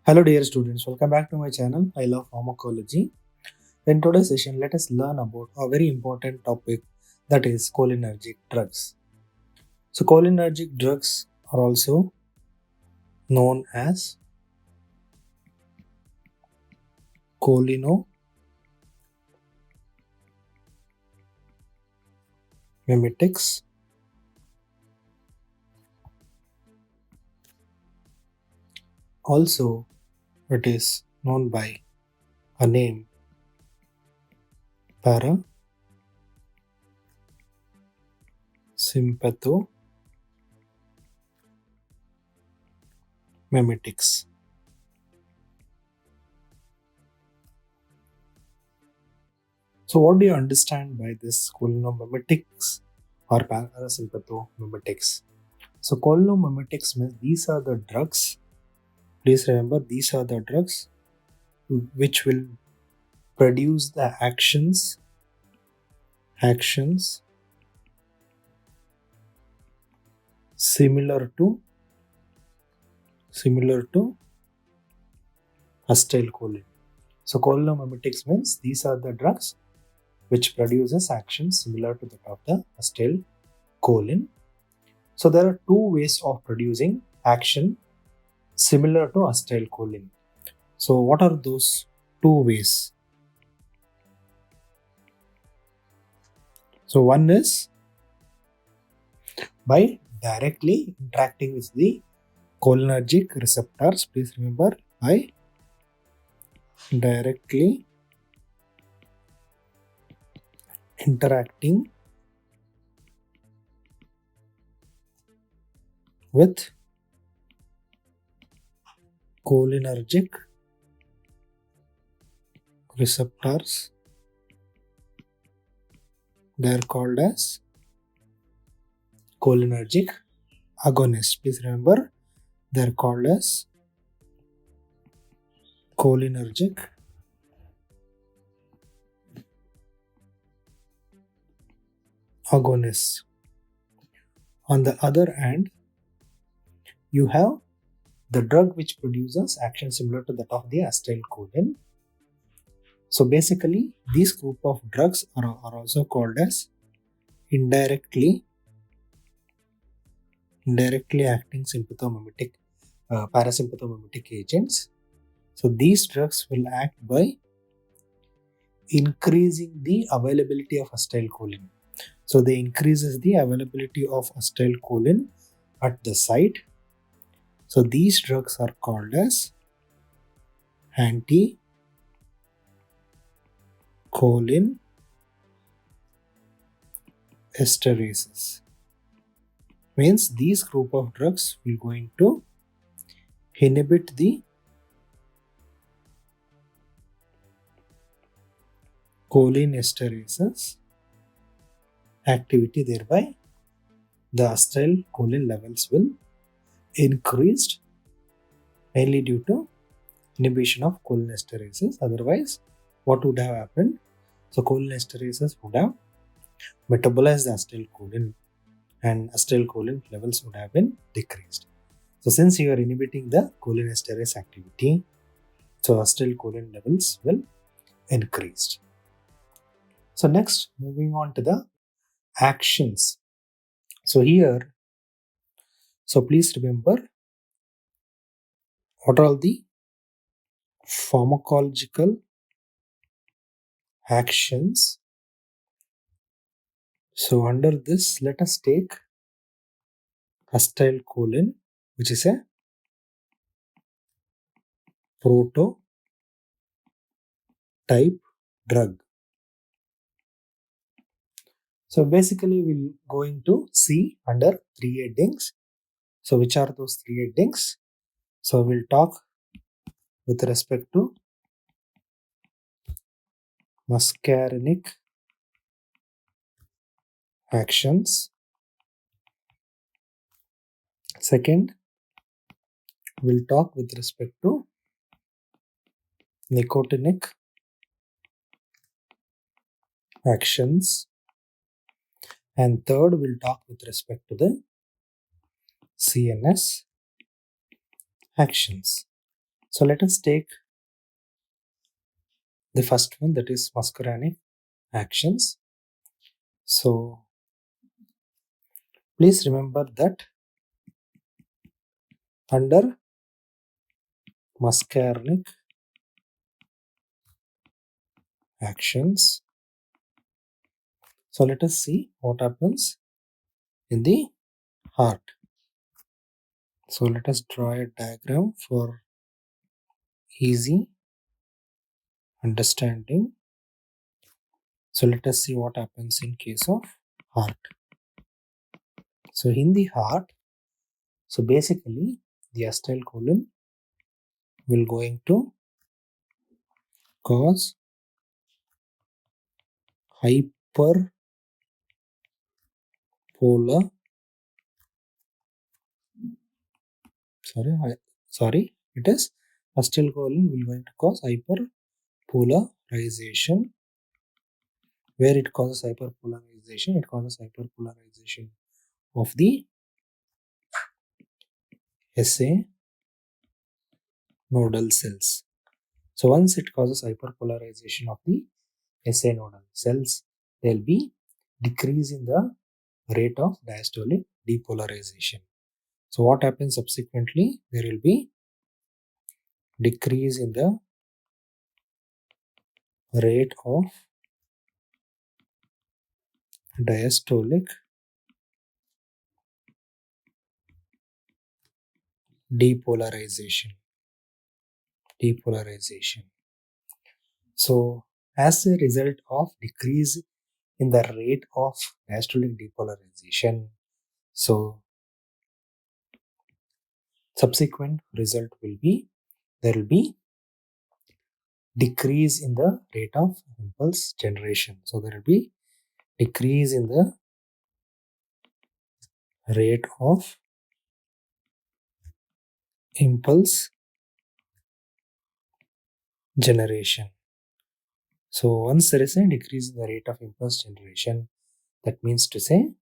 Hello dear students, welcome back to my channel. I love pharmacology. In today's session, let us learn about a very important topic, that is cholinergic drugs. So cholinergic drugs are also known as cholinomimetics. Also, it is known by a name parasympathomimetics. So what do you understand by this cholinomimetics or parasympathomimetics? So cholinomimetics means these are the drugs. Please remember, these are the drugs which will produce the actions similar to acetylcholine. So cholinomimetics means these are the drugs which produces actions similar to that of the acetylcholine. So there are two ways of producing action similar to acetylcholine. So what are those two ways? So one is by directly interacting with the cholinergic receptors. Please remember, by directly interacting with cholinergic receptors. They are called as cholinergic agonists. Please remember, they are called as cholinergic agonists. On the other hand, you have the drug which produces action similar to that of the acetylcholine. So basically, these group of drugs are also called as indirectly acting parasympathomimetic agents. So these drugs will act by increasing the availability of acetylcholine. So they increases the availability of acetylcholine at the site. So these drugs are called as anti-choline esterases. Means these group of drugs will going to inhibit the cholinesterases activity, thereby the acetylcholine levels will increased mainly due to inhibition of cholinesterases. Otherwise, what would have happened? So cholinesterases would have metabolized the acetylcholine and acetylcholine levels would have been decreased. So since you are inhibiting the cholinesterase activity, so acetylcholine levels will increase. So next, moving on to the actions. So here, so please remember, what are the pharmacological actions? So under this, let us take acetylcholine, which is a prototype drug. So basically, we're going to see under three headings. So which are those three headings? So we'll talk with respect to muscarinic actions. Second, we'll talk with respect to nicotinic actions. And third, we'll talk with respect to the CNS actions. So let us take the first one, that is muscarinic actions. So please remember that under muscarinic actions, so let us see what happens in the heart. So let us draw a diagram for easy understanding. So let us see what happens in case of heart. So in the heart, so basically the acetylcholine will going to cause hyperpolar, sorry, it is acetylcholine will going to cause hyperpolarization. Where it causes hyperpolarization? It causes hyperpolarization of the SA nodal cells. So once it causes hyperpolarization of the SA nodal cells, there will be decrease in the rate of diastolic depolarization. So what happens subsequently? There will be decrease in the rate of diastolic depolarization. So as a result of decrease in the rate of diastolic depolarization, so subsequent result will be there will be decrease in the rate of impulse generation. So there will be decrease in the rate of impulse generation. So once there is a decrease in the rate of impulse generation, that means to say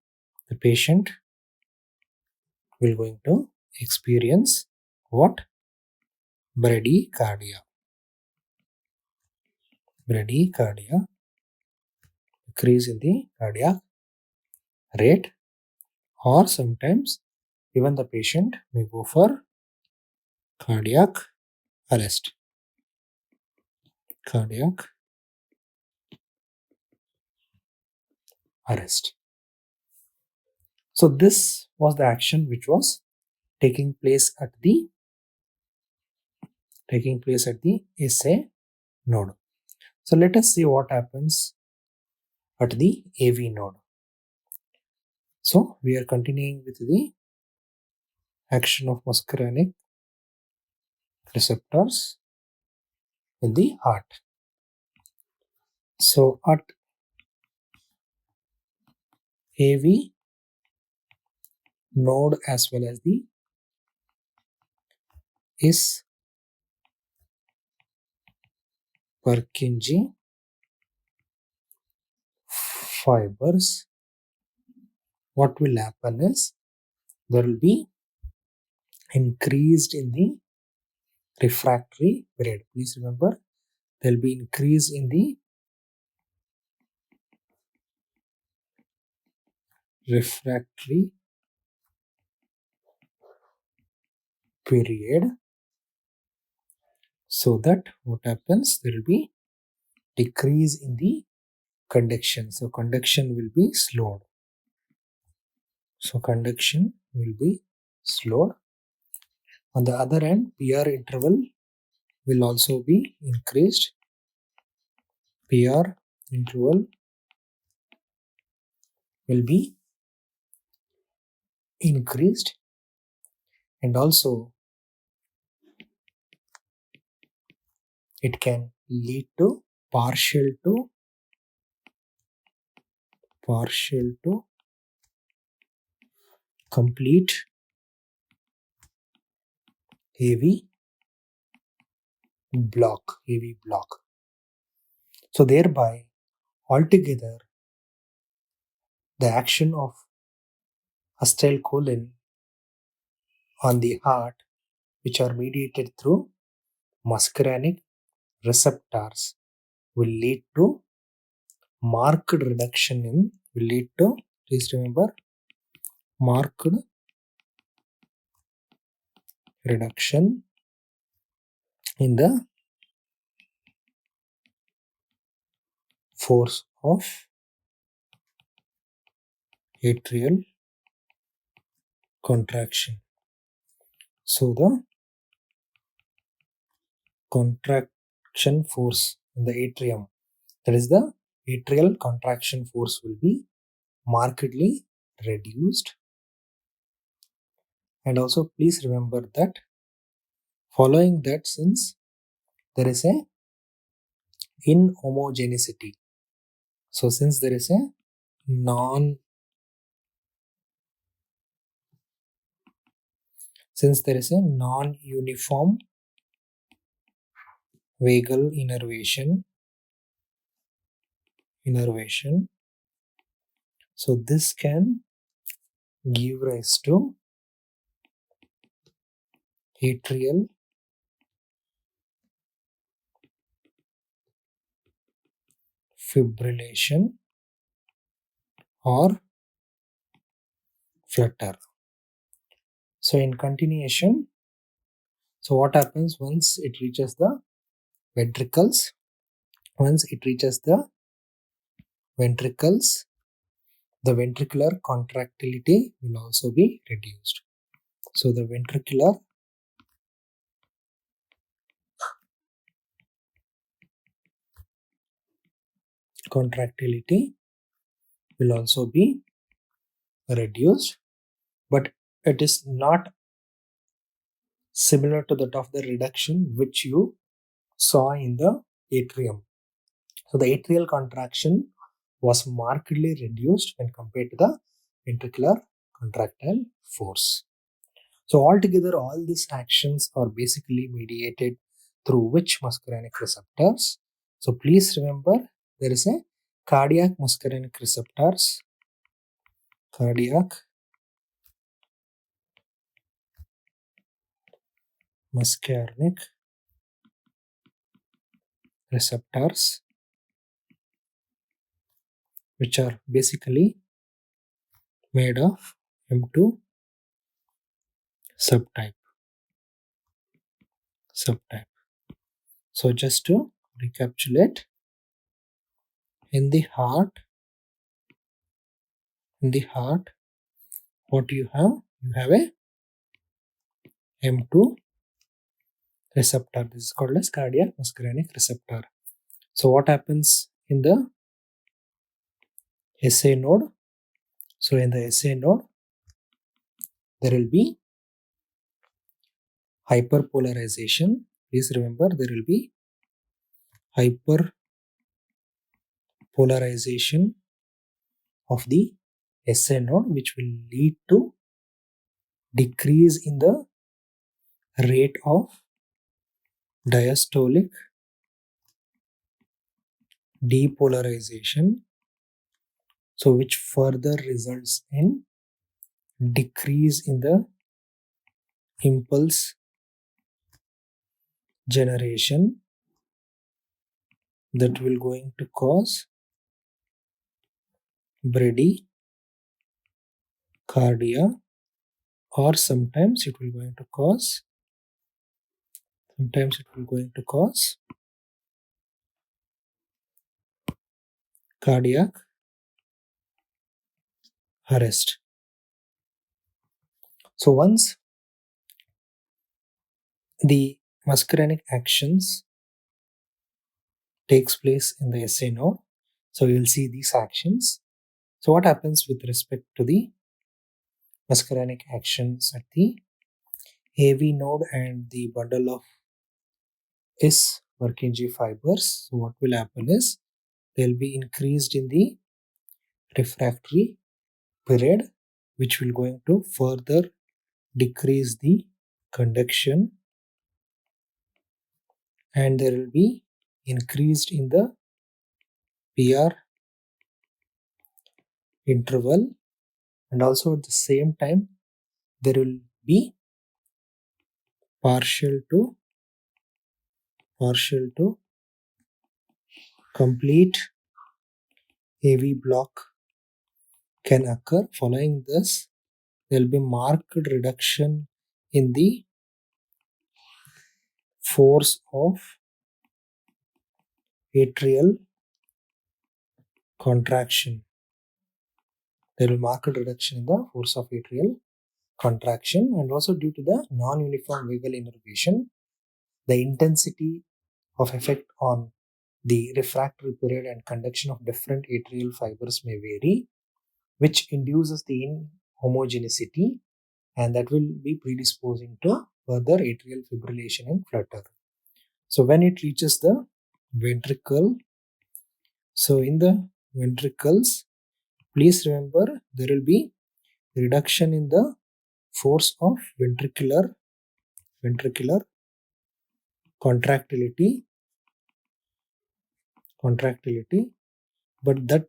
the patient will going to experience what? Bradycardia. Bradycardia, decrease in the cardiac rate, or sometimes even the patient may go for cardiac arrest. Cardiac arrest. So this was the action which was taking place at the SA node. So let us see what happens at the AV node. So we are continuing with the action of muscarinic receptors in the heart. So at AV node as well as the is Purkinje fibers, what will happen is there will be increased in the refractory period. Please remember, there will be increase in the refractory period, so that what happens, there will be decrease in the conduction. So conduction will be slowed. On the other hand, PR interval will also be increased. PR interval will be increased, and also it can lead to partial to complete AV block. So thereby, altogether, the action of acetylcholine on the heart, which are mediated through muscarinic receptors will lead to marked reduction in, please remember, marked reduction in the force of atrial contraction. So the contraction force in the atrium, that is the atrial contraction force, will be markedly reduced. And also please remember that following that, since there is a inhomogeneity, so since there is a non-uniform vagal innervation, so this can give rise to atrial fibrillation or flutter. So in continuation, so what happens once it reaches the ventricles? Once it reaches the ventricles, the ventricular contractility will also be reduced. So the ventricular contractility will also be reduced, but it is not similar to that of the reduction which you saw in the atrium. So the atrial contraction was markedly reduced when compared to the ventricular contractile force. So altogether, all these actions are basically mediated through which muscarinic receptors? So please remember, there is a cardiac muscarinic receptors, cardiac muscarinic receptors, which are basically made of M2 subtype. So just to recapitulate, in the heart, what you have? You have a M2 receptor. This is called as cardiac muscarinic receptor. So what happens in the SA node? So in the SA node, there will be hyperpolarization. Please remember, there will be hyperpolarization of the SA node, which will lead to decrease in the rate of diastolic depolarization, so which further results in decrease in the impulse generation, that will going to cause bradycardia, or sometimes it will going to cause cardiac arrest. So once the muscarinic actions takes place in the SA node, so you will see these actions. So what happens with respect to the muscarinic actions at the AV node and the bundle of S-Purkinje fibers? So what will happen is, they will be increased in the refractory period, which will going to further decrease the conduction, and there will be increased in the PR interval, and also at the same time there will be partial to partial to complete AV block can occur. Following this, there will be marked reduction in the force of atrial contraction. There will be marked reduction in the force of atrial contraction, and also due to the non-uniform vagal innervation, the intensity of effect on the refractory period and conduction of different atrial fibers may vary, which induces the inhomogeneity, and that will be predisposing to further atrial fibrillation and flutter. So when it reaches the ventricle, so in the ventricles, please remember there will be reduction in the force of ventricular contractility, but that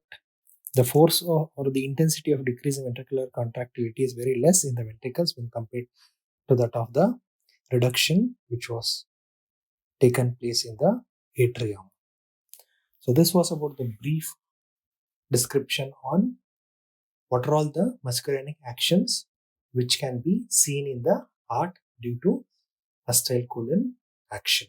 the force or the intensity of decrease in ventricular contractility is very less in the ventricles when compared to that of the reduction which was taken place in the atrium. So this was about the brief description on what are all the muscarinic actions which can be seen in the heart due to acetylcholine action.